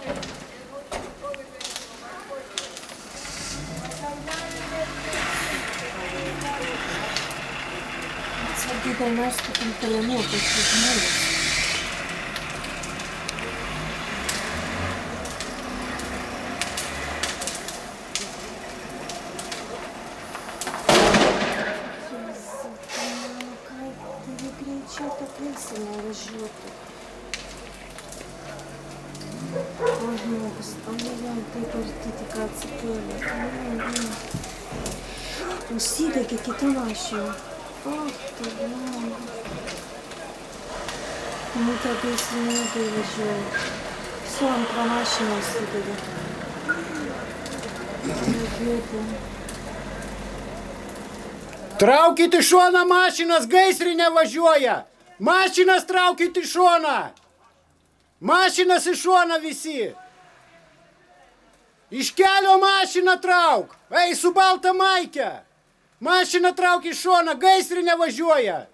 Це буде наступом перемоги, що зміниться. Так весело лежит. Ага, ой-ой, ти така цепила. Усі такі кітолаші. Ох ти, мама. Ну так если не вылежу. Все, он про машину сидели. Травки Тишона машина з Гейсриня важує! Машина з травки Тишона! Машина Сишона висит! Ишкяло машина травк! Ей, Субалта Майка! Машина травки Шона, Гейсриня важує!